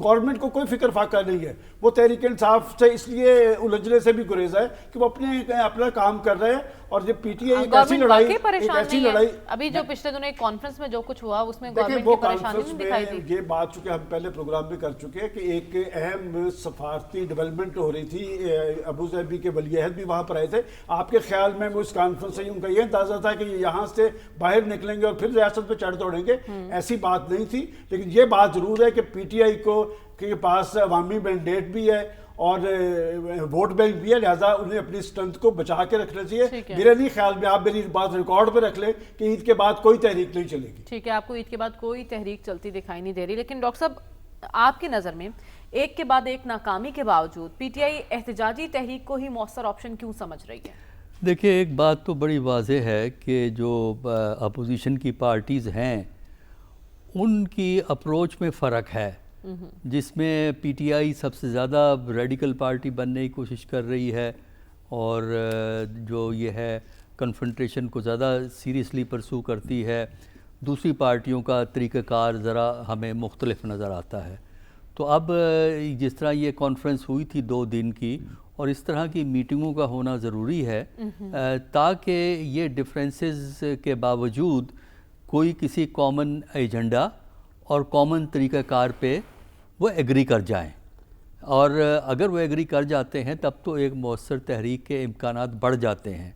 Government کو کوئی فکر فاقہ نہیں ہے. وہ تحریک انصاف سے اس لیے الجھنے سے بھی گریز ہے کہ وہ اپنا کام کر رہے ہیں. اور یہ پی ٹی آئی ایک ایسی لڑائی ابھی جو پچھلے دنوں ایک کانفرنس میں جو کچھ ہوا اس میں گورنمنٹ کی پریشانی نہیں دکھائی دی. یہ بات چونکہ ہم پہلے پروگرام میں کر چکے ہیں کہ ایک اہم سفارتی ڈیولپمنٹ ہو رہی تھی. ابو ظبی کے ولی عہد بھی وہاں پر آئے تھے. آپ کے خیال میں اس کانفرنس سے ان کا یہ اندازہ تھا کہ یہاں سے باہر نکلیں گے اور پھر ریاست پہ چڑھ دوڑیں گے؟ ایسی بات نہیں تھی. لیکن یہ بات ضرور ہے کہ پی ٹی آئی کو کے پاس عوامی مینڈیٹ بھی ہے اور ووٹ بینک بھی ہے, لہٰذا انہیں اپنی اسٹرنتھ کو بچا کے رکھنا چاہیے. میرے نہیں خیال میں, آپ میری بات ریکارڈ پہ رکھ لیں کہ عید کے بعد کوئی تحریک نہیں چلے گی. ٹھیک ہے, آپ کو عید کے بعد کوئی تحریک چلتی دکھائی نہیں دے رہی. لیکن ڈاکٹر صاحب آپ کی نظر میں ایک کے بعد ایک ناکامی کے باوجود پی ٹی آئی احتجاجی تحریک کو ہی مؤثر آپشن کیوں سمجھ رہی ہے؟ دیکھیں, ایک بات تو بڑی واضح ہے کہ جو اپوزیشن کی پارٹیز ہیں ان کی اپروچ میں فرق ہے, جس میں پی ٹی آئی سب سے زیادہ ریڈیکل پارٹی بننے کی کوشش کر رہی ہے اور جو یہ ہے کنفرنٹریشن کو زیادہ سیریسلی پرسو کرتی ہے. دوسری پارٹیوں کا طریقہ کار ذرا ہمیں مختلف نظر آتا ہے. تو اب جس طرح یہ کانفرنس ہوئی تھی 2 دن کی, اور اس طرح کی میٹنگوں کا ہونا ضروری ہے تاکہ یہ ڈفرینسز کے باوجود کوئی کسی کامن ایجنڈا اور کامن طریقہ کار پہ وہ ایگری کر جائیں. اور اگر وہ ایگری کر جاتے ہیں تب تو ایک مؤثر تحریک کے امکانات بڑھ جاتے ہیں,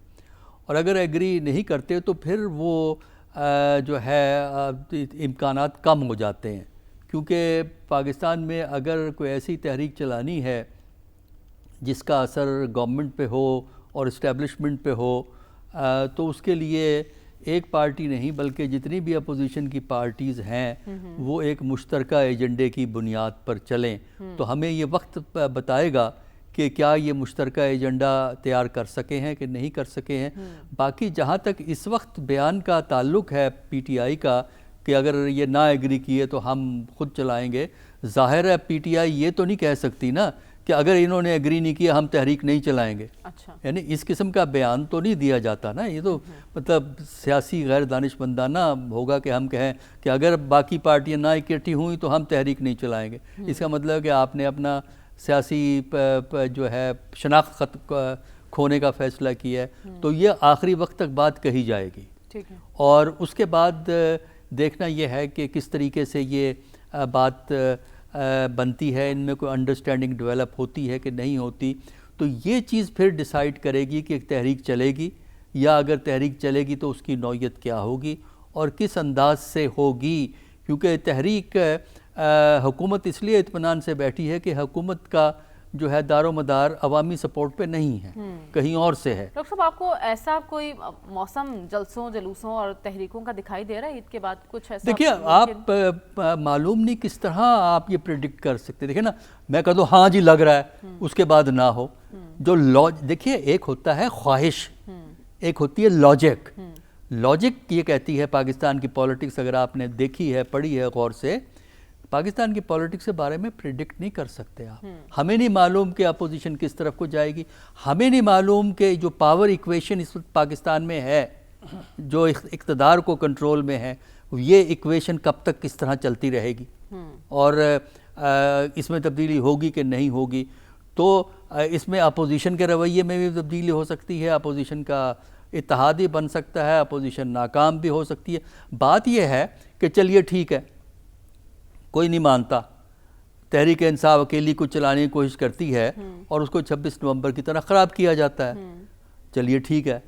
اور اگر ایگری نہیں کرتے تو پھر وہ جو ہے امکانات کم ہو جاتے ہیں. کیونکہ پاکستان میں اگر کوئی ایسی تحریک چلانی ہے جس کا اثر گورنمنٹ پہ ہو اور اسٹیبلشمنٹ پہ ہو, تو اس کے لیے ایک پارٹی نہیں بلکہ جتنی بھی اپوزیشن کی پارٹیز ہیں وہ ایک مشترکہ ایجنڈے کی بنیاد پر چلیں. تو ہمیں یہ وقت بتائے گا کہ کیا یہ مشترکہ ایجنڈا تیار کر سکے ہیں کہ نہیں کر سکے ہیں. باقی جہاں تک اس وقت بیان کا تعلق ہے پی ٹی آئی کا کہ اگر یہ نہ ایگری کیے تو ہم خود چلائیں گے, ظاہر ہے پی ٹی آئی یہ تو نہیں کہہ سکتی نا کہ اگر انہوں نے ایگری نہیں کیا ہم تحریک نہیں چلائیں گے. یعنی اس قسم کا بیان تو نہیں دیا جاتا نا. یہ تو مطلب سیاسی غیر دانشمندانہ ہوگا کہ ہم کہیں کہ اگر باقی پارٹیاں نہ اکٹھی ہوئیں تو ہم تحریک نہیں چلائیں گے. اس کا مطلب ہے کہ آپ نے اپنا سیاسی جو ہے شناخت کھونے کا فیصلہ کیا ہے. تو یہ آخری وقت تک بات کہی جائے گی, اور اس کے بعد دیکھنا یہ ہے کہ کس طریقے سے یہ بات بنتی ہے, ان میں کوئی انڈرسٹینڈنگ ڈیولپ ہوتی ہے کہ نہیں ہوتی. تو یہ چیز پھر ڈیسائیڈ کرے گی کہ ایک تحریک چلے گی, یا اگر تحریک چلے گی تو اس کی نوعیت کیا ہوگی اور کس انداز سے ہوگی. کیونکہ تحریک حکومت اس لیے اطمینان سے بیٹھی ہے کہ حکومت کا جو ہے دار و مدار عوامی سپورٹ پہ نہیں ہے, کہیں اور سے ہے. ڈاکٹر صاحب, آپ کو ایسا کوئی موسم جلسوں جلوسوں اور تحریکوں کا دکھائی دے رہا ہے عید کے بعد کچھ ایسا؟ دیکھیے, آپ معلوم نہیں کس طرح آپ یہ پریڈکٹ کر سکتے. دیکھیں نا, میں کہہ دوں ہاں جی لگ رہا ہے, اس کے بعد نہ ہو. جو دیکھیے, ایک ہوتا ہے خواہش, ایک ہوتی ہے لاجک. لاجک یہ کہتی ہے پاکستان کی پالیٹکس, اگر آپ نے دیکھی ہے پڑھی ہے غور سے, پاکستان کی پالیٹکس کے بارے میں پریڈکٹ نہیں کر سکتے آپ. ہمیں نہیں معلوم کہ اپوزیشن کس طرف کو جائے گی, ہمیں نہیں معلوم کہ جو پاور ایکویشن اس وقت پاکستان میں ہے, جو اقتدار کو کنٹرول میں ہے, یہ ایکویشن کب تک کس طرح چلتی رہے گی اور اس میں تبدیلی ہوگی کہ نہیں ہوگی. تو اس میں اپوزیشن کے رویے میں بھی تبدیلی ہو سکتی ہے, اپوزیشن کا اتحادی بن سکتا ہے, اپوزیشن ناکام بھی ہو سکتی ہے. بات یہ ہے کہ چلیے ٹھیک ہے, کوئی نہیں مانتا, تحریک انصاف اکیلی کو چلانے کی کوشش کرتی ہے اور اس کو 26 نومبر کی طرح خراب کیا جاتا ہے. چلیے ٹھیک ہے,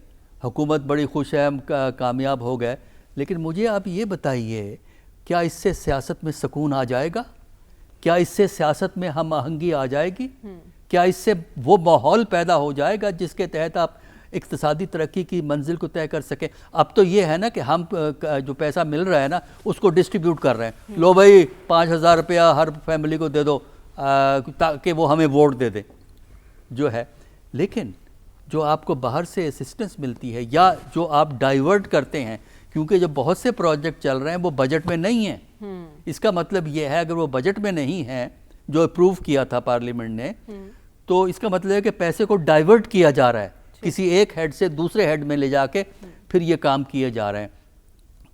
حکومت بڑی خوش ہے, ہم کامیاب ہو گئے. لیکن مجھے آپ یہ بتائیے, کیا اس سے سیاست میں سکون آ جائے گا؟ کیا اس سے سیاست میں ہم آہنگی آ جائے گی؟ کیا اس سے وہ ماحول پیدا ہو جائے گا جس کے تحت آپ اقتصادی ترقی کی منزل کو طے کر سکیں؟ اب تو یہ ہے نا کہ ہم جو پیسہ مل رہا ہے نا اس کو ڈسٹریبیوٹ کر رہے ہیں. لو بھائی 5,000 روپیہ ہر فیملی کو دے دو تاکہ وہ ہمیں ووٹ دے دیں جو ہے. لیکن جو آپ کو باہر سے اسسٹنس ملتی ہے یا جو آپ ڈائیورٹ کرتے ہیں, کیونکہ جو بہت سے پروجیکٹ چل رہے ہیں وہ بجٹ میں نہیں ہیں. اس کا مطلب یہ ہے اگر وہ بجٹ میں نہیں ہیں جو اپروو کیا تھا پارلیمنٹ نے, تو اس کا مطلب ہے کہ پیسے کو ڈائیورٹ کیا جا رہا ہے, کسی ایک ہیڈ سے دوسرے ہیڈ میں لے جا کے پھر یہ کام کیے جا رہے ہیں.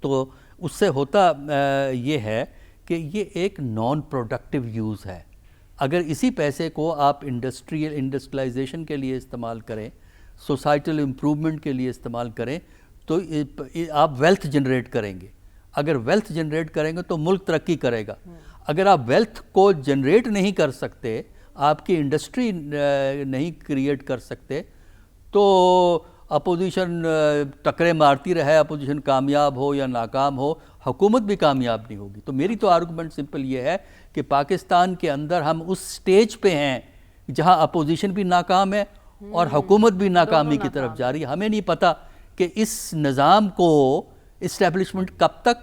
تو اس سے ہوتا یہ ہے کہ یہ ایک نان پروڈکٹیو یوز ہے. اگر اسی پیسے کو آپ انڈسٹریلائزیشن کے لیے استعمال کریں, سوسائٹل امپروومنٹ کے لیے استعمال کریں, تو آپ ویلتھ جنریٹ کریں گے. اگر ویلتھ جنریٹ کریں گے تو ملک ترقی کرے گا. اگر آپ ویلتھ کو جنریٹ نہیں کر سکتے, آپ کی انڈسٹری نہیں کریٹ کر سکتے, تو اپوزیشن ٹکرے مارتی رہے, اپوزیشن کامیاب ہو یا ناکام ہو, حکومت بھی کامیاب نہیں ہوگی. تو میری تو آرگومنٹ سمپل یہ ہے کہ پاکستان کے اندر ہم اس سٹیج پہ ہیں جہاں اپوزیشن بھی ناکام ہے اور حکومت بھی ناکامی کی طرف جا رہی ہے. ہمیں نہیں پتہ کہ اس نظام کو اسٹیبلشمنٹ کب تک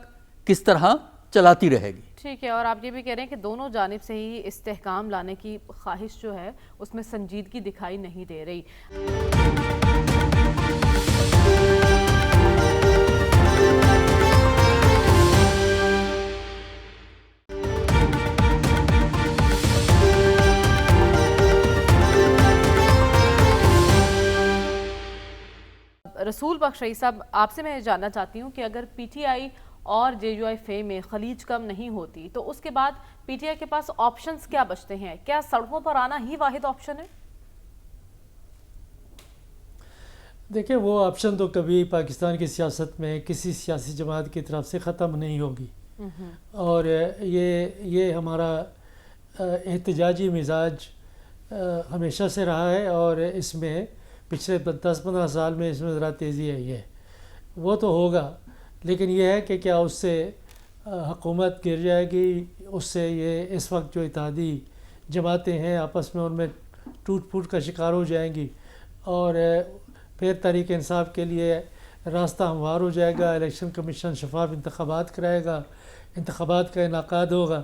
کس طرح چلاتی رہے گی. ٹھیک ہے, اور آپ یہ بھی کہہ رہے ہیں کہ دونوں جانب سے ہی استحکام لانے کی خواہش جو ہے اس میں سنجیدگی دکھائی نہیں دے رہی. رسول بخش رئیس صاحب, آپ سے میں جاننا چاہتی ہوں کہ اگر پی ٹی آئی اور جے یو آئی فے میں خلیج کم نہیں ہوتی تو اس کے بعد پی ٹی آئی کے پاس آپشنز کیا بچتے ہیں؟ کیا سڑکوں پر آنا ہی واحد آپشن ہے؟ دیکھیں, وہ آپشن تو کبھی پاکستان کی سیاست میں کسی سیاسی جماعت کی طرف سے ختم نہیں ہوگی, اور یہ ہمارا احتجاجی مزاج ہمیشہ سے رہا ہے, اور اس میں پچھلے 10-15 سال میں اس میں ذرا تیزی آئی ہے. وہ تو ہوگا, لیکن یہ ہے کہ کیا اس سے حکومت گر جائے گی؟ اس سے یہ اس وقت جو اتحادی جماعتیں ہیں آپس میں ان میں ٹوٹ پھوٹ کا شکار ہو جائیں گی, اور پھر تحریک انصاف کے لیے راستہ ہموار ہو جائے گا, الیکشن کمیشن شفاف انتخابات کرائے گا, انتخابات کا انعقاد ہوگا.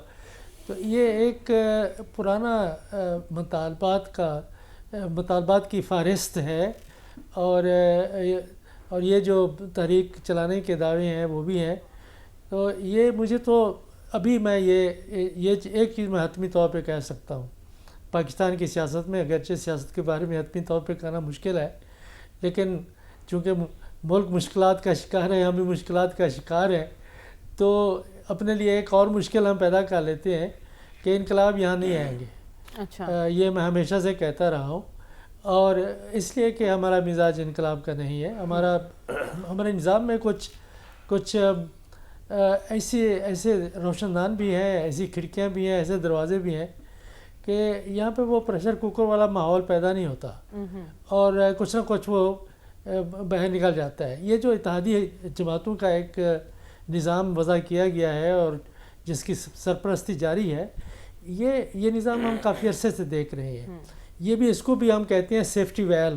تو یہ ایک پرانا مطالبات کی فہرست ہے, اور یہ جو تحریک چلانے کے دعوے ہیں وہ بھی ہیں. تو یہ مجھے تو ابھی میں یہ ایک چیز میں حتمی طور پہ کہہ سکتا ہوں, پاکستان کی سیاست میں, اگرچہ سیاست کے بارے میں حتمی طور پہ کہنا مشکل ہے, لیکن چونکہ ملک مشکلات کا شکار ہے, ہم بھی مشکلات کا شکار ہیں, تو اپنے لیے ایک اور مشکل ہم پیدا کر لیتے ہیں کہ انقلاب یہاں نہیں آئیں گے. اچھا, یہ میں ہمیشہ سے کہتا رہا ہوں, اور اس لیے کہ ہمارا مزاج انقلاب کا نہیں ہے. ہمارے نظام میں کچھ ایسے روشن دان بھی ہیں, ایسی کھڑکیاں بھی ہیں, ایسے دروازے بھی ہیں کہ یہاں پہ وہ پریشر کوکر والا ماحول پیدا نہیں ہوتا, اور کچھ نہ کچھ وہ باہر نکل جاتا ہے. یہ جو اتحادی جماعتوں کا ایک نظام وضع کیا گیا ہے اور جس کی سرپرستی جاری ہے, یہ نظام ہم کافی عرصے سے دیکھ رہے ہیں. یہ بھی, اس کو بھی ہم کہتے ہیں سیفٹی ویل,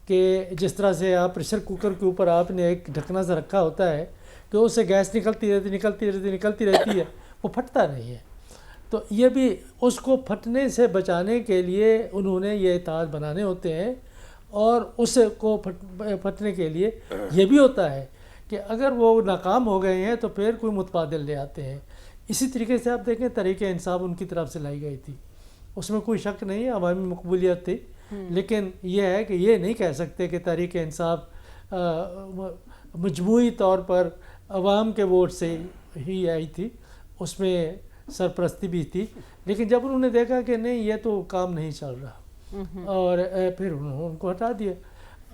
کہ جس طرح سے آپ پریشر کوکر کے اوپر آپ نے ایک ڈھکنا سے رکھا ہوتا ہے کہ اس سے گیس نکلتی رہتی ہے, وہ پھٹتا نہیں ہے. تو یہ بھی اس کو پھٹنے سے بچانے کے لیے انہوں نے یہ اتحاد بنانے ہوتے ہیں, اور اس کو پھٹنے کے لیے یہ بھی ہوتا ہے کہ اگر وہ ناکام ہو گئے ہیں تو پھر کوئی متبادل لے آتے ہیں. اسی طریقے سے آپ دیکھیں تحریک انصاف ان کی طرف سے لائی گئی تھی, اس میں کوئی شک نہیں ہے, عوامی مقبولیت تھی, لیکن یہ ہے کہ یہ نہیں کہہ سکتے کہ تحریک انصاف مجموعی طور پر عوام کے ووٹ سے ہی آئی تھی, اس میں سرپرستی بھی تھی. لیکن جب انہوں نے دیکھا کہ نہیں یہ تو کام نہیں چل رہا, اور پھر انہوں نے ان کو ہٹا دیا.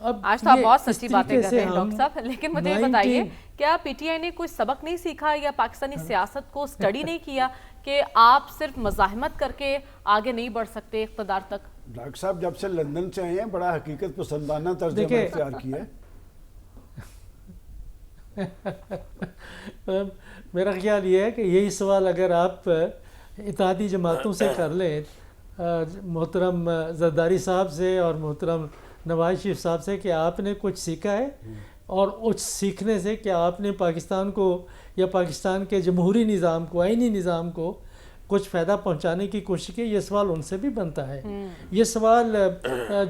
اب آج تو آپ بہت سچی باتیں کر رہے ہیں ڈاکٹر صاحب, لیکن مجھے یہ بتائیے, کیا پی ٹی آئی نے کوئی سبق نہیں سیکھا یا پاکستانی سیاست کو اسٹڈی نہیں کیا کہ آپ صرف مزاحمت کر کے آگے نہیں بڑھ سکتے اقتدار تک؟ ڈاکٹر صاحب جب سے لندن سے آئے ہیں بڑا حقیقت پسندانہ طرز عمل اختیار کیا ہے. میرا خیال یہ ہے کہ یہی سوال اگر آپ اتحادی جماعتوں سے کر لیں, محترم زرداری صاحب سے اور محترم نواز شریف صاحب سے, کہ آپ نے کچھ سیکھا ہے, اور اس سیکھنے سے کہ آپ نے پاکستان کو یا پاکستان کے جمہوری نظام کو, آئینی نظام کو کچھ فائدہ پہنچانے کی کوشش کی, یہ سوال ان سے بھی بنتا ہے. یہ سوال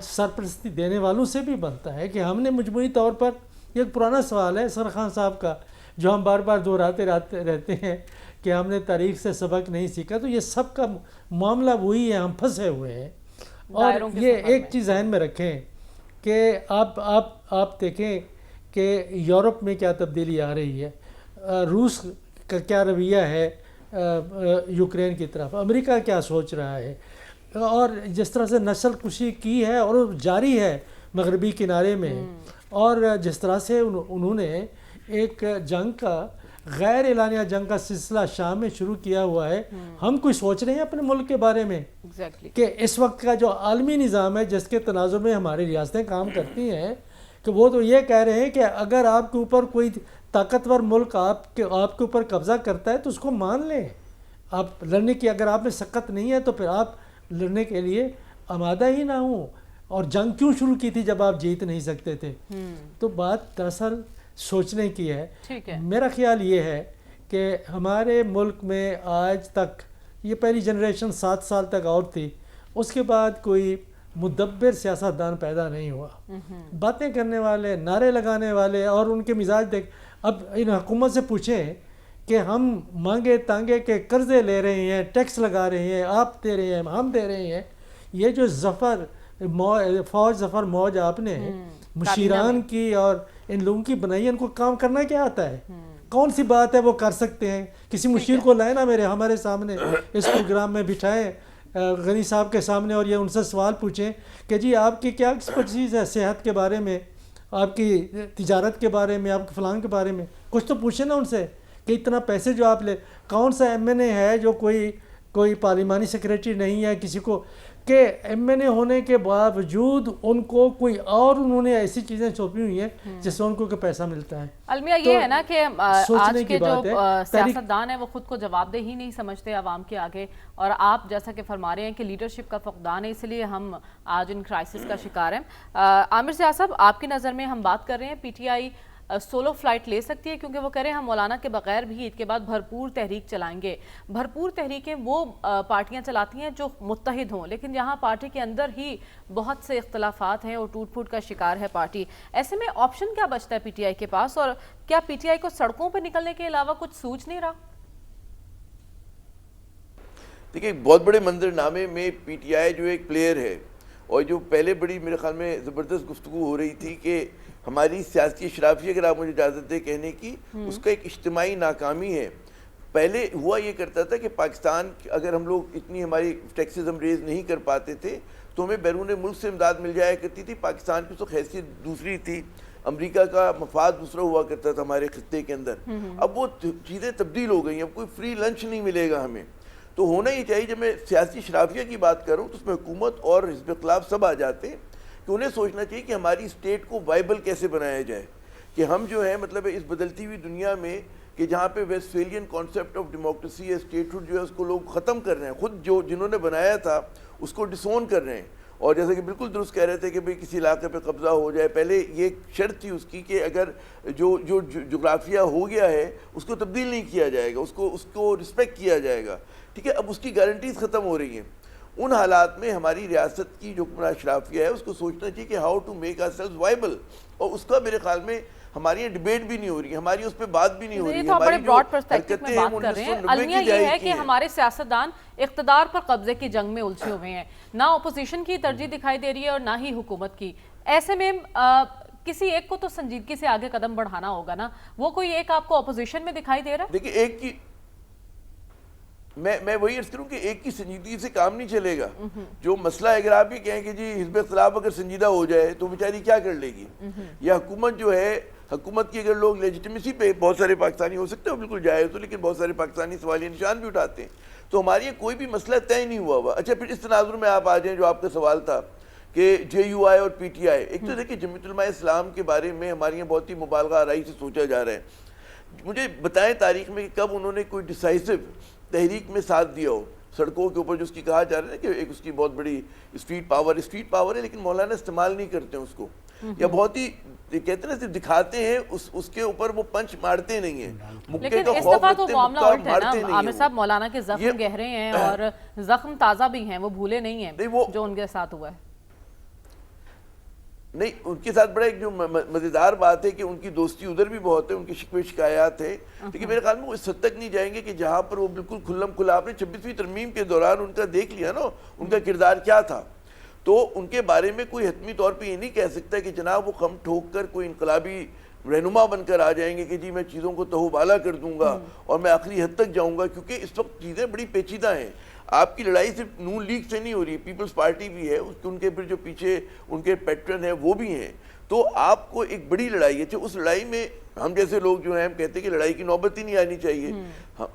سرپرستی دینے والوں سے بھی بنتا ہے کہ ہم نے مجموعی طور پر, یہ ایک پرانا سوال ہے سر خان صاحب کا جو ہم بار بار دہراتے رہتے ہیں کہ ہم نے تاریخ سے سبق نہیں سیکھا. تو یہ سب کا معاملہ وہی ہے, ہم پھنسے ہوئے ہیں. اور یہ ایک چیز ذہن میں رکھیں کہ آپ دیکھیں کہ یورپ میں کیا تبدیلی آ رہی ہے, روس کا کیا رویہ ہے یوکرین کی طرف، امریکہ کیا سوچ رہا ہے، اور جس طرح سے نسل کشی کی ہے اور جاری ہے مغربی کنارے میں، اور جس طرح سے انہوں نے ایک جنگ کا، غیر اعلانیہ جنگ کا سلسلہ شام میں شروع کیا ہوا ہے. ہم کوئی سوچ رہے ہیں اپنے ملک کے بارے میں کہ اس وقت کا جو عالمی نظام ہے جس کے تناظر میں ہماری ریاستیں کام کرتی ہیں، کہ وہ تو یہ کہہ رہے ہیں کہ اگر آپ کے اوپر کوئی طاقتور ملک آپ کے اوپر قبضہ کرتا ہے تو اس کو مان لیں. آپ لڑنے کی، اگر آپ میں سخت نہیں ہے تو پھر آپ لڑنے کے لیے آمادہ ہی نہ ہوں. اور جنگ کیوں شروع کی تھی جب آپ جیت نہیں سکتے تھے؟ تو بات دراصل سوچنے کی ہے. میرا خیال یہ ہے کہ ہمارے ملک میں آج تک یہ پہلی جنریشن 7 سال تک اور تھی، اس کے بعد کوئی مدبر سیاستدان پیدا نہیں ہوا. باتیں کرنے والے، نعرے لگانے والے، اور ان کے مزاج دیکھ. اب ان حکومت سے پوچھیں کہ ہم مانگے تانگے کے قرضے لے رہے ہیں، ٹیکس لگا رہے ہیں، آپ دے رہے ہیں، ہم دے رہے ہیں. یہ جو فوج ظفر موج آپ نے مشیران کی اور ان لوگوں کی بنائی، ان کو کام کرنا کیا آتا ہے؟ کون سی بات ہے وہ کر سکتے ہیں؟ کسی مشیر کو لائے نا ہمارے سامنے اس پروگرام میں بٹھائیں غنی صاحب کے سامنے، اور یہ ان سے سوال پوچھیں کہ جی آپ کی کیا ایکسپرٹیز ہے صحت کے بارے میں، آپ کی تجارت کے بارے میں، آپ کے فلان کے بارے میں. کچھ تو پوچھیں نا ان سے کہ اتنا پیسے جو آپ لے، کون سا ایم این اے ہے جو کوئی پارلیمانی سیکریٹری نہیں ہے کسی کو، کہ ایم این اے ہونے کے باوجود ان کو کوئی اور انہوں نے ایسی چیزیں سونپی ہوئی ہیں جس سے ان کو پیسہ ملتا ہے. المیہ یہ ہے نا کہ آج کے جو سیاستدان ہیں وہ خود کو جواب دہ ہی نہیں سمجھتے عوام کے آگے، اور آپ جیسا کہ فرما رہے ہیں کہ لیڈرشپ کا فقدان ہے، اس لیے ہم آج ان کرائسس کا شکار ہیں. عامر ضیاء صاحب، آپ کی نظر میں ہم بات کر رہے ہیں P T I solo flight لے سکتی ہے، کیونکہ وہ کہہ رہے ہیں ہم مولانا کے بغیر بھی عید کے بعد بھرپور تحریک چلائیں گے. بھرپور تحریکیں وہ پارٹیاں چلاتی ہیں جو متحد ہوں، لیکن یہاں پارٹی کے اندر ہی بہت سے اختلافات ہیں اور ٹوٹ پھوٹ کا شکار ہے پارٹی. ایسے میں آپشن کیا بچتا ہے پی ٹی آئی کے پاس، اور کیا پی ٹی آئی کو سڑکوں پہ نکلنے کے علاوہ کچھ سوچ نہیں رہا؟ دیکھیں، بہت بڑے منظر نامے میں پی ٹی آئی جو ایک پلیئر ہے، اور جو پہلے بڑی میرے خیال میں زبردست گفتگو ہو رہی تھی کہ ہماری سیاسی اشرافیہ، اگر آپ مجھے اجازت دیں کہنے کی، اس کا ایک اجتماعی ناکامی ہے. پہلے ہوا یہ کرتا تھا کہ پاکستان، اگر ہم لوگ اتنی ہماری ٹیکسز ہم ریز نہیں کر پاتے تھے تو ہمیں بیرون ملک سے امداد مل جایا کرتی تھی. پاکستان کی تو حیثیت دوسری تھی، امریکہ کا مفاد دوسرا ہوا کرتا تھا ہمارے خطے کے اندر. اب وہ چیزیں تبدیل ہو گئی ہیں، اب کوئی فری لنچ نہیں ملے گا ہمیں. تو ہونا یہ چاہیے، جب میں سیاسی اشرافیہ کی بات کروں تو اس میں حکومت اور حزب اختلاف سب آ جاتے ہیں، کہ انہیں سوچنا چاہیے کہ ہماری اسٹیٹ کو وائبل کیسے بنایا جائے. کہ ہم جو ہے مطلب اس بدلتی ہوئی دنیا میں، کہ جہاں پہ ویسٹفیلین کانسیپٹ آف ڈیموکریسی ہے، اسٹیٹ ہوڈ جو ہے اس کو لوگ ختم کر رہے ہیں، خود جنہوں نے بنایا تھا اس کو ڈسون کر رہے ہیں. اور جیسا کہ بالکل درست کہہ رہے تھے کہ بھئی کسی علاقے پہ قبضہ ہو جائے، پہلے یہ شرط تھی اس کی کہ اگر جو جغرافیہ ہو گیا ہے اس کو تبدیل نہیں کیا جائے گا، اس کو رسپیکٹ کیا جائے گا. ٹھیک ہے، اب اس کی گارنٹیز ختم ہو رہی ہیں. ان حالات میں ہماری ریاست کی جو حکمراں اشرافیہ ہے اس کو سوچنا چاہیے کہ how to make ourselves viable. اور اس کا میرے خیال میں ہماری یہ ڈیبیٹ بھی نہیں ہو رہی ہے، ہماری اس پہ بات بھی نہیں ہو رہی ہے. یہ تو بڑے براڈ پرسپیکٹو میں بات کر رہے ہیں. المیہ یہ ہے کہ ہمارے سیاستدان اقتدار پر قبضے کی جنگ میں الجھے ہوئے ہیں، نہ اپوزیشن کی ترجیح دکھائی دے رہی ہے اور نہ ہی حکومت کی. ایسے میں کسی ایک کو تو سنجیدگی سے آگے قدم بڑھانا ہوگا نا. وہ کوئی ایک آپ کو اپوزیشن میں دکھائی دے رہا ہے؟ دیکھیں، ایک کی میں وہی عرض کروں کہ ایک کی سنجیدگی سے کام نہیں چلے گا. جو مسئلہ اگر آپ یہ کہیں کہ جی حزب اختلاف اگر سنجیدہ ہو جائے تو بیچاری کیا کر لے گی، یا حکومت جو ہے، حکومت کی اگر لوگ لیجیٹیمیسی پہ، بہت سارے پاکستانی ہو سکتے ہیں بالکل جائز ہو، لیکن بہت سارے پاکستانی سوالیہ نشان بھی اٹھاتے ہیں. تو ہماری کوئی بھی مسئلہ طے نہیں ہوا ہوا. اچھا، پھر اس تناظر میں آپ آ جائیں جو آپ کا سوال تھا کہ جے یو آئی اور پی ٹی آئی. ایک تو دیکھیں، جمعیت علماء اسلام کے بارے میں ہمارے یہاں بہت ہی مبالغہ آرائی سے سوچا جا رہا ہے. مجھے بتائیں تاریخ میں کہ کب انہوں نے کوئی ڈیسائسو تحریک میں ساتھ دیا ہو سڑکوں کے اوپر، جو اس کی کہا جا رہا ہے کہ ایک اس کی بہت بڑی اسٹریٹ پاور ہے، لیکن مولانا استعمال نہیں کرتے ہیں اس کو، یا بہت ہی کہتے ہیں نا دکھاتے ہیں، اس کے اوپر وہ پنچ مارتے نہیں ہیں. لیکن اس دفعہ تو معاملہ الٹ ہے نا عامر صاحب. مولانا کے زخم گہرے ہیں اور زخم تازہ بھی ہیں، وہ بھولے نہیں ہیں جو ان کے ساتھ ہوا ہے. نہیں، ان کے ساتھ بڑا ایک جو مزیدار بات ہے کہ ان کی دوستی ادھر بھی بہت ہے، ان کی شکوے شکایات ہے، لیکن میرے خیال میں وہ اس حد تک نہیں جائیں گے کہ جہاں پر وہ بالکل کھلم کھلا. آپ نے 26ویں ترمیم کے دوران ان کا دیکھ لیا نا، ان کا کردار کیا تھا. تو ان کے بارے میں کوئی حتمی طور پہ یہ نہیں کہہ سکتا کہ جناب وہ خم ٹھوک کر کوئی انقلابی رہنما بن کر آ جائیں گے کہ جی میں چیزوں کو تہو بالا کر دوں گا اور میں آخری حد تک جاؤں گا، کیونکہ اس وقت چیزیں بڑی پیچیدہ ہیں. آپ کی لڑائی صرف نون لیگ سے نہیں ہو رہی، پیپلز پارٹی بھی ہے، ان کے پھر جو پیچھے ان کے پیٹرن ہیں وہ بھی ہیں. تو آپ کو ایک بڑی لڑائی ہے. اس لڑائی میں ہم جیسے لوگ جو ہیں ہم کہتے ہیں کہ لڑائی کی نوبت ہی نہیں آنی چاہیے.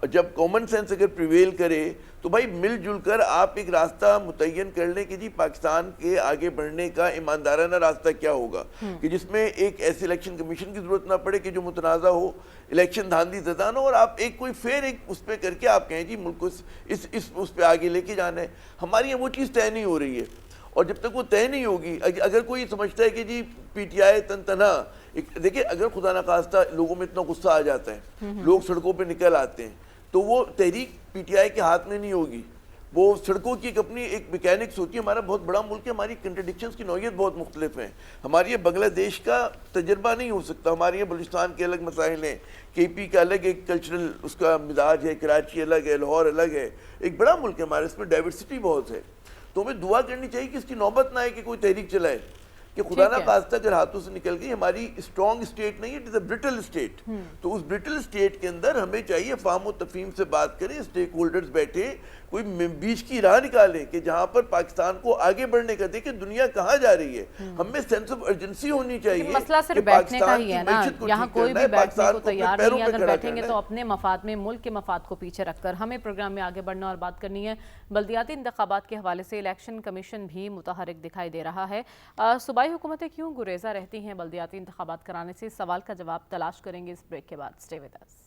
جب کامن سینس اگر پریویل کرے تو بھائی مل جل کر آپ ایک راستہ متعین کر لیں کہ جی پاکستان کے آگے بڑھنے کا ایماندارانہ راستہ کیا ہوگا، کہ جس میں ایک ایسے الیکشن کمیشن کی ضرورت نہ پڑے کہ جو متنازع ہو، الیکشن دھاندلی زدہ نہ ہو، اور آپ ایک کوئی فیر ایک اس پہ کر کے آپ کہیں جی ملک کو اس پہ آگے لے کے جانا ہے. ہماری یہاں وہ چیز طے نہیں ہو رہی ہے، اور جب تک وہ طے نہیں ہوگی، اگر کوئی سمجھتا ہے کہ جی پی ٹی آئی تنہا، دیکھیں اگر خدا نخواستہ لوگوں میں اتنا غصہ آ جاتا ہے، لوگ سڑکوں پہ نکل آتے ہیں، تو وہ تحریک پی ٹی آئی کے ہاتھ میں نہیں ہوگی. وہ سڑکوں کی ایک اپنی ایک میکینکس ہوتی ہے. ہمارا بہت بڑا ملک ہے، ہماری کنٹرڈکشنز کی نوعیت بہت مختلف ہیں. ہماری یہ بنگلہ دیش کا تجربہ نہیں ہو سکتا. ہمارے یہ بلوچستان کے الگ مسائل ہیں، کے پی کا الگ ایک کلچرل اس کا مزاج ہے، کراچی الگ ہے، لاہور الگ ہے. ایک بڑا ملک ہے ہمارا، اس میں ڈائیورسٹی بہت ہے. تو ہمیں دعا کرنی چاہیے کہ اس کی نوبت نہ آئے کہ کوئی تحریک چلائے، کہ خدا نہ خواستہ اگر ہاتھوں سے نکل گئی. ہماری اسٹرانگ اسٹیٹ نہیں ہے، it is a brittle state. تو اس برٹل اسٹیٹ کے اندر ہمیں چاہیے فہم و تفہیم سے بات کریں، اسٹیک ہولڈرز بیٹھے، کوئی بیچ کی راہ نکالیں کہ جہاں پر پاکستان کو آگے بڑھنے کا، دیکھیں دنیا کہاں جا رہی ہے. ہم میں سینس آف ارجنسی ہونی چاہیے. مسئلہ صرف بیٹھنے کا ہی ہے نا، یہاں کوئی بھی بیٹھنے کو تیار نہیں ہے. اگر بیٹھیں گے تو اپنے مفاد میں، ملک کے مفاد کو پیچھے رکھ کر. ہمیں پروگرام میں آگے بڑھنا اور بات کرنی ہے بلدیاتی انتخابات کے حوالے سے. الیکشن کمیشن بھی متحرک دکھائی دے رہا ہے. صوبائی حکومتیں کیوں گریزہ رہتی ہیں بلدیاتی انتخابات کرانے سے؟ سوال کا جواب تلاش کریں گے اس بریک کے بعد. Stay with us.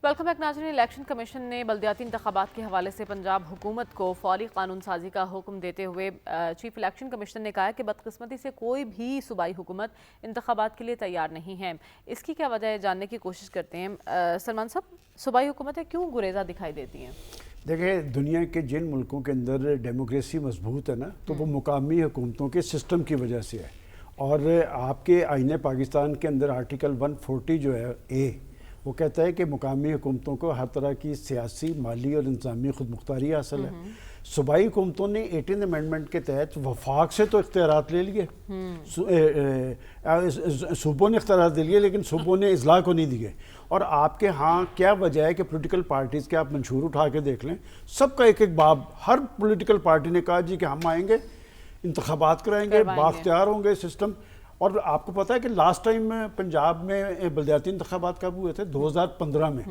Welcome back ناظرین. الیکشن کمیشن نے بلدیاتی انتخابات کے حوالے سے پنجاب حکومت کو فوری قانون سازی کا حکم دیتے ہوئے چیف الیکشن کمشنر نے کہا کہ بدقسمتی سے کوئی بھی صوبائی حکومت انتخابات کے لیے تیار نہیں ہے. اس کی کیا وجہ ہے جاننے کی کوشش کرتے ہیں. سلمان صاحب، صوبائی حکومتیں کیوں گریزہ دکھائی دیتی ہیں؟ دیکھیں، دنیا کے جن ملکوں کے اندر ڈیموکریسی مضبوط ہے نا، تو وہ مقامی حکومتوں کے سسٹم کی وجہ سے ہے. اور آپ کے آئین پاکستان کے اندر آرٹیکل 140 جو ہے اے، وہ کہتا ہے کہ مقامی حکومتوں کو ہر طرح کی سیاسی، مالی اور انتظامی خود مختاری حاصل ہے. صوبائی حکومتوں نے 18 امینڈمنٹ کے تحت وفاق سے تو اختیارات لے لیے، صوبوں نے اختیارات دے لیے، لیکن صوبوں نے اضلاع کو نہیں دیے. اور آپ کے ہاں کیا وجہ ہے کہ پولیٹیکل پارٹیز کے آپ منشور اٹھا کے دیکھ لیں، سب کا ایک ایک باب، ہر پولیٹیکل پارٹی نے کہا جی کہ ہم آئیں گے، انتخابات کرائیں گے، بااختیار ہوں گے سسٹم. اور آپ کو پتہ ہے کہ لاسٹ ٹائم پنجاب میں بلدیاتی انتخابات کب ہوئے تھے؟ 2015 میں.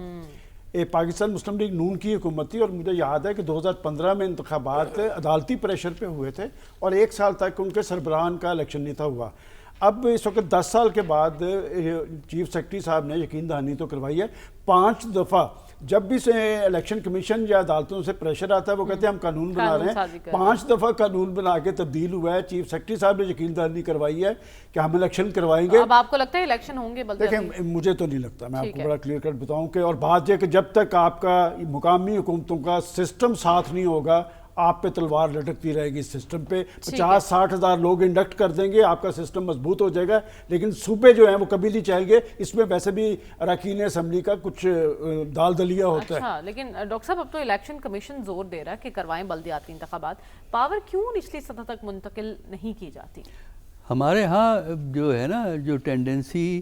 پاکستان مسلم لیگ نون کی حکومت تھی، اور مجھے یاد ہے کہ 2015 میں انتخابات عدالتی پریشر پہ ہوئے تھے، اور 1 سال تک ان کے سربراہان کا الیکشن نہیں تھا ہوا. اب اس وقت 10 سال کے بعد چیف سیکرٹری صاحب نے یقین دہانی تو کروائی ہے. 5 دفعہ جب بھی الیکشن کمیشن یا عدالتوں سے پریشر آتا ہے وہ کہتے ہیں ہم قانون بنا رہے ہیں. 5 دفعہ قانون بنا کے تبدیل ہوا ہے. چیف سیکرٹری صاحب نے یقین دہانی کروائی ہے کہ ہم الیکشن کروائیں گے. اب آپ کو لگتا ہے الیکشن ہوں گے؟ دیکھیں، مجھے تو نہیں لگتا. میں آپ کو بڑا کلیئر کٹ بتاؤں کہ، اور بات یہ کہ جب تک آپ کا مقامی حکومتوں کا سسٹم ساتھ نہیں ہوگا، آپ پہ تلوار لٹکتی رہے گی اس سسٹم پہ. 50-60 ہزار لوگ انڈکٹ کر دیں گے، آپ کا سسٹم مضبوط ہو جائے گا، لیکن صوبے جو ہیں وہ کبھی نہیں چاہیں گے. اس میں ویسے بھی اراکین اسمبلی کا کچھ دال دلیا ہوتا ہے. لیکن ڈاکٹر صاحب، اب تو الیکشن کمیشن زور دے رہا ہے کہ کروائیں بلدیاتی انتخابات. پاور کیوں نچلی سطح تک منتقل نہیں کی جاتی؟ ہمارے ہاں جو ہے نا، جو ٹینڈنسی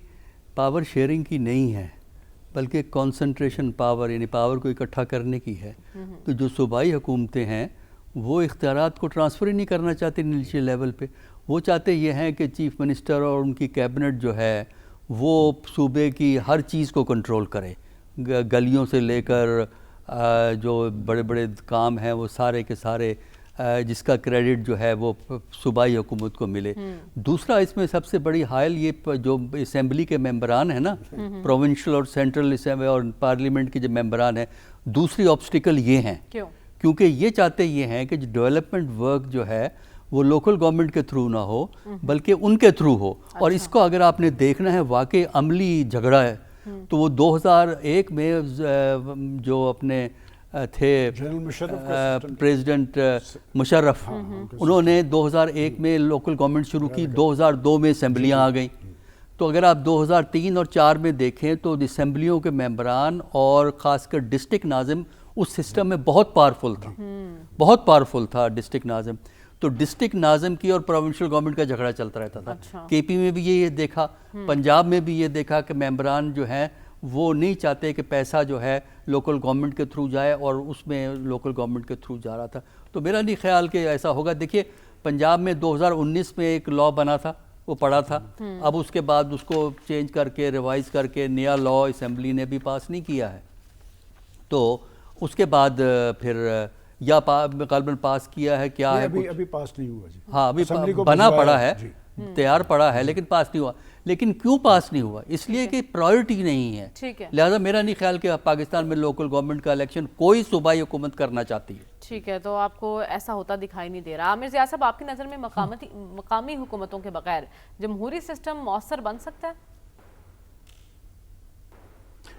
پاور شیئرنگ کی نہیں ہے، بلکہ کانسنٹریشن پاور، یعنی پاور کو اکٹھا کرنے کی ہے. تو جو صوبائی حکومتیں ہیں وہ اختیارات کو ٹرانسفر ہی نہیں کرنا چاہتے نیچے لیول پہ. وہ چاہتے یہ ہیں کہ چیف منسٹر اور ان کی کیبنٹ جو ہے وہ صوبے کی ہر چیز کو کنٹرول کرے، گلیوں سے لے کر جو بڑے بڑے کام ہیں وہ سارے کے سارے، جس کا کریڈٹ جو ہے وہ صوبائی حکومت کو ملے. دوسرا اس میں سب سے بڑی حائل یہ جو اسمبلی کے ممبران ہیں نا، پروونشل اور سینٹرل اور پارلیمنٹ کے جو ممبران ہیں، دوسری آبسٹیکل یہ ہیں. کیونکہ یہ چاہتے یہ ہیں کہ ڈیولپمنٹ ورک جو ہے وہ لوکل گورنمنٹ کے تھرو نہ ہو بلکہ ان کے تھرو ہو. اور اس کو اگر آپ نے دیکھنا ہے واقعی عملی جھگڑا ہے تو وہ 2001 میں جو اپنے تھے جنرل مشرف کا سسٹم پریزیڈنٹ مشرف، انہوں نے 2001 میں لوکل گورنمنٹ شروع کی، 2002 میں اسمبلیاں آ گئیں. تو اگر آپ 2003 اور 4 میں دیکھیں تو اسمبلیوں کے ممبران اور خاص کر ڈسٹرکٹ ناظم اس سسٹم میں بہت پاورفل تھا، بہت پاورفل تھا ڈسٹرکٹ ناظم. تو ڈسٹرکٹ ناظم کی اور پروونشل گورنمنٹ کا جھگڑا چلتا رہتا تھا. کے پی میں بھی یہ دیکھا، پنجاب میں بھی یہ دیکھا کہ ممبران جو ہیں وہ نہیں چاہتے کہ پیسہ جو ہے لوکل گورنمنٹ کے تھرو جائے، اور اس میں لوکل گورنمنٹ کے تھرو جا رہا تھا. تو میرا نہیں خیال کہ ایسا ہوگا. دیکھیے پنجاب میں 2019 میں ایک لا بنا تھا، وہ پڑا تھا، اب اس کے بعد اس کو چینج کر کے ریوائز کر کے نیا لا اسمبلی نے بھی پاس نہیں کیا ہے. تو اس کے بعد پھر یا غالباً پاس کیا ہے کیا ہے، ابھی پاس نہیں ہوا جی. ہاں ابھی بنا پڑا ہے، تیار پڑا ہے، لیکن پاس نہیں ہوا. لیکن کیوں پاس نہیں ہوا؟ اس لیے کہ پرائیورٹی نہیں ہے. لہٰذا میرا نہیں خیال کہ پاکستان میں لوکل گورنمنٹ کا الیکشن کوئی صوبائی حکومت کرنا چاہتی ہے. ٹھیک ہے، تو آپ کو ایسا ہوتا دکھائی نہیں دے رہا. عامر ضیاء صاحب، آپ کی نظر میں مقامی حکومتوں کے بغیر جمہوری سسٹم مؤثر بن سکتا ہے؟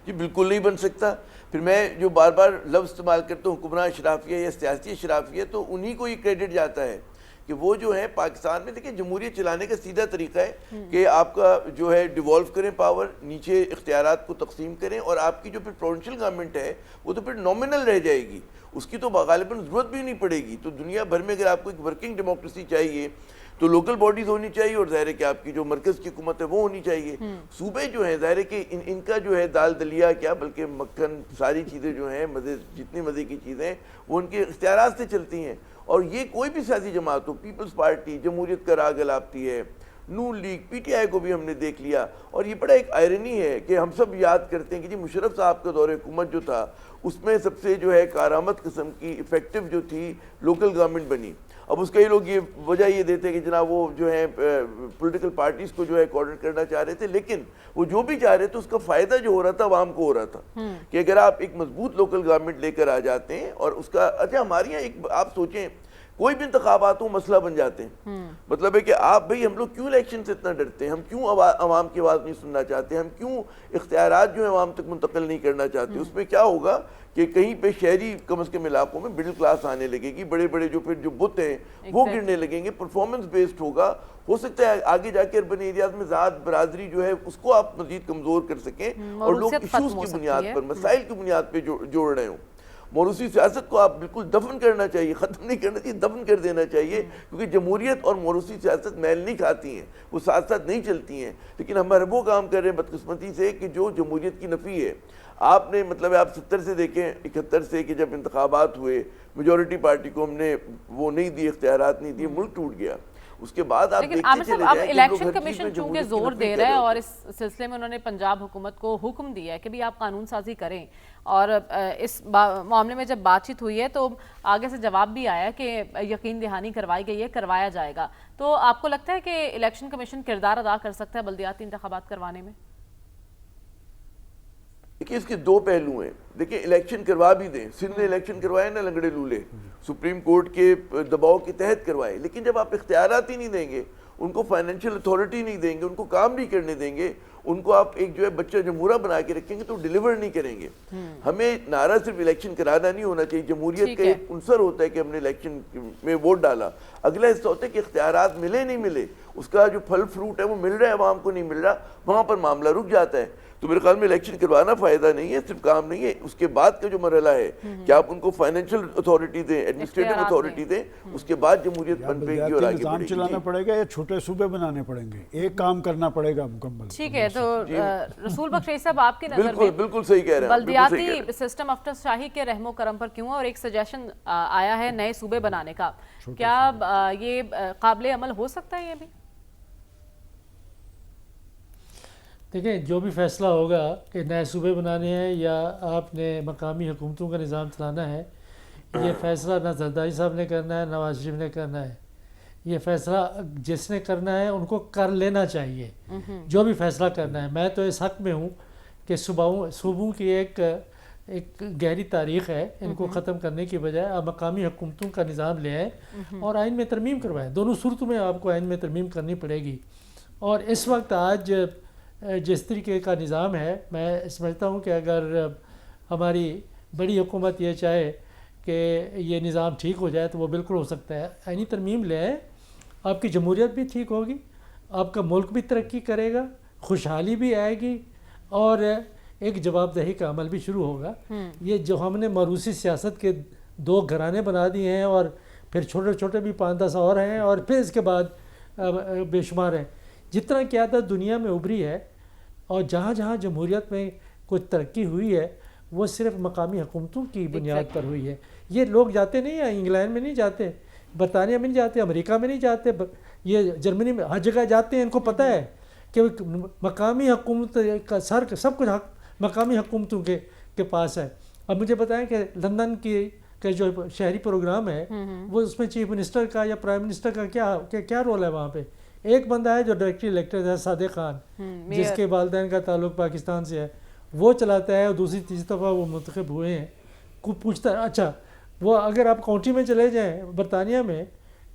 جی بالکل نہیں بن سکتا. پھر میں جو بار بار لفظ استعمال کرتا ہوں حکمران اشرافیہ یا سیاسی اشرافیہ، تو انہی کو یہ کریڈٹ جاتا ہے کہ وہ جو ہے پاکستان میں. دیکھیں جمہوریت چلانے کا سیدھا طریقہ ہے کہ آپ کا جو ہے ڈیوالو کریں پاور، نیچے اختیارات کو تقسیم کریں، اور آپ کی جو پھر پروونشل گورنمنٹ ہے وہ تو پھر نومنل رہ جائے گی، اس کی تو غالباً ضرورت بھی نہیں پڑے گی. تو دنیا بھر میں اگر آپ کو ایک ورکنگ ڈیموکریسی چاہیے تو لوکل باڈیز ہونی چاہیے، اور ظاہر ہے کہ آپ کی جو مرکز کی حکومت ہے وہ ہونی چاہیے. صوبے جو ہیں ظاہر ہے کہ ان کا جو ہے دال دلیا کیا بلکہ مکھن ساری چیزیں جو ہیں مزے، جتنی مزے کی چیزیں ہیں وہ ان کے اختیارات سے چلتی ہیں. اور یہ کوئی بھی سیاسی جماعت ہو، پیپلز پارٹی، جمہوریت کا راگ الاپتی ہے، نون لیگ، پی ٹی آئی کو بھی ہم نے دیکھ لیا. اور یہ بڑا ایک آئرنی ہے کہ ہم سب یاد کرتے ہیں کہ جی مشرف صاحب کا دور حکومت جو تھا اس میں سب سے جو ہے کارآمد قسم کی افیکٹو جو تھی لوکل گورنمنٹ بنی. اب اس کئی لوگ یہ وجہ یہ دیتے ہیں کہ جناب وہ جو ہے پولیٹیکل پارٹیز کو جو ہے کوآرڈینیٹ کرنا چاہ رہے تھے، لیکن وہ جو بھی چاہ رہے تھے اس کا فائدہ جو ہو رہا تھا عوام کو ہو رہا تھا. کہ اگر آپ ایک مضبوط لوکل گورنمنٹ لے کر آ جاتے ہیں اور اس کا اچھا ہمارے یہاں ایک آپ سوچیں کوئی بھی انتخابات ہوں مسئلہ بن جاتے ہیں. مطلب ہے کہ آپ بھئی ہم لوگ کیوں الیکشن سے اتنا ڈرتے ہیں، ہم کیوں عوام کی آواز نہیں سننا چاہتے، ہم کیوں اختیارات جو ہیں عوام تک منتقل نہیں کرنا چاہتے. اس میں کیا ہوگا کہ کہیں پہ شہری کم از کم علاقوں میں مڈل کلاس آنے لگے گی، بڑے بڑے جو پھر جو بت ہیں وہ گرنے لگیں گے، پرفارمنس بیسڈ ہوگا. ہو سکتا ہے آگے جا کے اربن ایریاز میں ذات برادری جو ہے اس کو آپ مزید کمزور کر سکیں اور لوگ ایشوز کی بنیاد پر، مسائل کی بنیاد پہ جوڑ رہے ہوں. موروثی سیاست کو آپ بالکل دفن کرنا چاہیے، ختم نہیں کرنا چاہیے، دفن کر دینا چاہیے، کیونکہ جمہوریت اور موروثی سیاست میل نہیں کھاتی ہیں، وہ ساتھ ساتھ نہیں چلتی ہیں. لیکن ہم وہ کام کر رہے ہیں بدقسمتی سے کہ جو جمہوریت کی نفی ہے. آپ نے مطلب آپ 70 سے دیکھیں 71 سے کہ جب انتخابات ہوئے میجورٹی پارٹی کو ہم نے وہ نہیں دی، اختیارات نہیں دیے، ملک ٹوٹ گیا. اس کے بعد آپ دیکھتے چلے جائیں اب الیکشن کمیشن چونکہ زور دے رہا ہے اور اس سلسلے میں انہوں نے پنجاب حکومت کو حکم دیا ہے کہ بھی آپ قانون سازی کریں، اور اس معاملے میں جب بات چیت ہوئی ہے تو آگے سے جواب بھی آیا کہ یقین دہانی کروائی گئی ہے، کروایا جائے گا. تو آپ کو لگتا ہے کہ الیکشن کمیشن کردار ادا کر سکتا ہے بلدیاتی انتخابات کروانے میں؟ دیکھیں اس کے دو پہلو ہیں. دیکھیں الیکشن کروا بھی دیں، سندھ نے الیکشن کروائے نا لنگڑے لولے، سپریم کورٹ کے دباؤ کے تحت کروائے، لیکن جب آپ اختیارات ہی نہیں دیں گے، ان کو فائنینشیل اتھارٹی نہیں دیں گے، ان کو کام نہیں کرنے دیں گے، ان کو آپ ایک جو ہے بچہ جمہورہ بنا کے رکھیں گے تو ڈیلیور نہیں کریں گے. ہمیں نعرہ صرف الیکشن کرانا نہیں ہونا چاہیے. جمہوریت کا ایک عنصر ہوتا ہے کہ ہم نے الیکشن میں ووٹ ڈالا، اگلا حصہ ہوتا ہے کہ اختیارات ملے نہیں ملے، اس کا جو پھل فروٹ ہے وہ مل رہا ہے عوام کو نہیں مل رہا، وہاں پر معاملہ رک جاتا ہے. تو میرے خیال میں الیکشن کروانا فائدہ نہیں ہے، صرف کام نہیں ہے. اس کے بعد کا جو مرحلہ ہے کہ آپ ان کو فائنینشیل اتھارٹی دیں، ایڈمنسٹریٹو اتھارٹی دیں، اس کے بعد جمہوریت بن پے گی اور آگے نظام چلانا پڑے گا یا چھوٹے صوبے بنانے پڑیں گے، ایک کام کرنا پڑے گا مکمل. ٹھیک ہے، تو رسول بخش رئیس صاحب آپ کی نظر میں بالکل صحیح کہہ رہے ہیں، بلدیاتی سسٹم افسر شاہی کے رحم و کرم پر کیوں ہے، اور ایک سجیشن آیا ہے نئے صوبے بنانے کا، کیا یہ قابل عمل ہو سکتا ہے؟ یہ بھی دیکھیں جو بھی فیصلہ ہوگا کہ نئے صوبے بنانے ہیں یا آپ نے مقامی حکومتوں کا نظام چلانا ہے، یہ فیصلہ نہ زرداری صاحب نے کرنا ہے، نواز شریف نے کرنا ہے. یہ فیصلہ جس نے کرنا ہے ان کو کر لینا چاہیے جو بھی فیصلہ کرنا ہے. میں تو اس حق میں ہوں کہ صوبوں کی ایک گہری تاریخ ہے، ان کو ختم کرنے کی بجائے آپ مقامی حکومتوں کا نظام لے آئیں اور آئین میں ترمیم کروائیں. دونوں صورتوں میں آپ کو آئین میں ترمیم کرنی پڑے گی. اور اس وقت آج جس طریقے کا نظام ہے، میں سمجھتا ہوں کہ اگر ہماری بڑی حکومت یہ چاہے کہ یہ نظام ٹھیک ہو جائے تو وہ بالکل ہو سکتا ہے. آئینی ترمیم لے آئے, آپ کی جمہوریت بھی ٹھیک ہوگی, آپ کا ملک بھی ترقی کرے گا, خوشحالی بھی آئے گی, اور ایک جواب دہی کا عمل بھی شروع ہوگا. یہ جو ہم نے موروثی سیاست کے 2 گھرانے بنا دیے ہیں, اور پھر چھوٹے چھوٹے بھی 5-10 اور ہیں, اور پھر اس کے بعد بے شمار ہیں. جتنا قیادت دنیا میں ابھری ہے اور جہاں جہاں جمہوریت میں کچھ ترقی ہوئی ہے وہ صرف مقامی حکومتوں کی بنیاد پر ہوئی ہے. یہ لوگ جاتے نہیں ہیں, انگلینڈ میں نہیں جاتے, برطانیہ میں نہیں جاتے, امریکہ میں نہیں جاتے, یہ جرمنی میں ہر جگہ جاتے ہیں. ان کو پتہ ہے کہ مقامی حکومت کا سب کچھ مقامی حکومتوں کے پاس ہے. اب مجھے بتائیں کہ لندن کے جو شہری پروگرام ہے وہ اس میں چیف منسٹر کا یا پرائم منسٹر کا کیا رول ہے وہاں پہ؟ ایک بندہ ہے جو ڈائریکٹری الیکٹڈ ہے, صادق خان, جس کے والدین کا تعلق پاکستان سے ہے, وہ چلاتا ہے, اور دوسری تیسری دفعہ وہ منتخب ہوئے ہیں. کو پوچھتا ہے, اچھا وہ اگر آپ کاؤنٹی میں چلے جائیں برطانیہ میں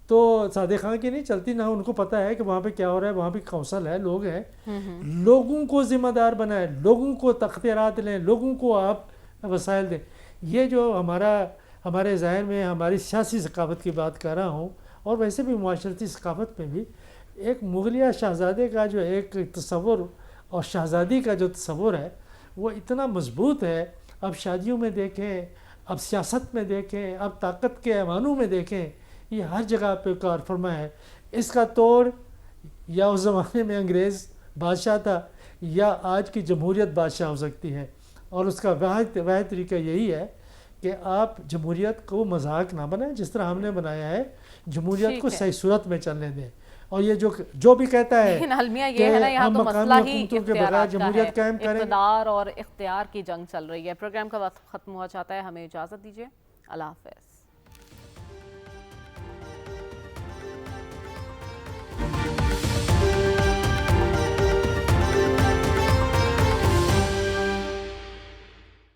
تو صادق خان کی نہیں چلتی, نہ ان کو پتہ ہے کہ وہاں پہ کیا ہو رہا ہے. وہاں پہ کونسل ہے, لوگ ہیں, لوگوں کو ذمہ دار بنائیں, لوگوں کو اختیارات لیں, لوگوں کو آپ وسائل دیں. یہ جو ہمارے ذہن میں ہماری سیاسی ثقافت کی بات کر رہا ہوں, اور ویسے بھی معاشرتی ثقافت میں بھی ایک مغلیہ شہزادے کا جو ایک تصور اور شہزادی کا جو تصور ہے وہ اتنا مضبوط ہے. اب شادیوں میں دیکھیں, اب سیاست میں دیکھیں, اب طاقت کے ایوانوں میں دیکھیں, یہ ہر جگہ پہ کار فرما ہے. اس کا توڑ یا اس زمانے میں انگریز بادشاہ تھا یا آج کی جمہوریت بادشاہ ہو سکتی ہے. اور اس کا واحد طریقہ یہی ہے کہ آپ جمہوریت کو مذاق نہ بنائیں جس طرح ہم نے بنایا ہے, جمہوریت کو صحیح صورت میں چلنے دیں. اور یہ جو بھی کہتا ہے لیکن المیہ یہ ہے نا, یہاں تو مسئلہ ہی اختیارات کا ہے, اقتدار اور اختیار کی جنگ چل رہی ہے. پروگرام کا وقت ختم ہوا چاہتا ہے, ہمیں اجازت دیجیے, اللہ حافظ.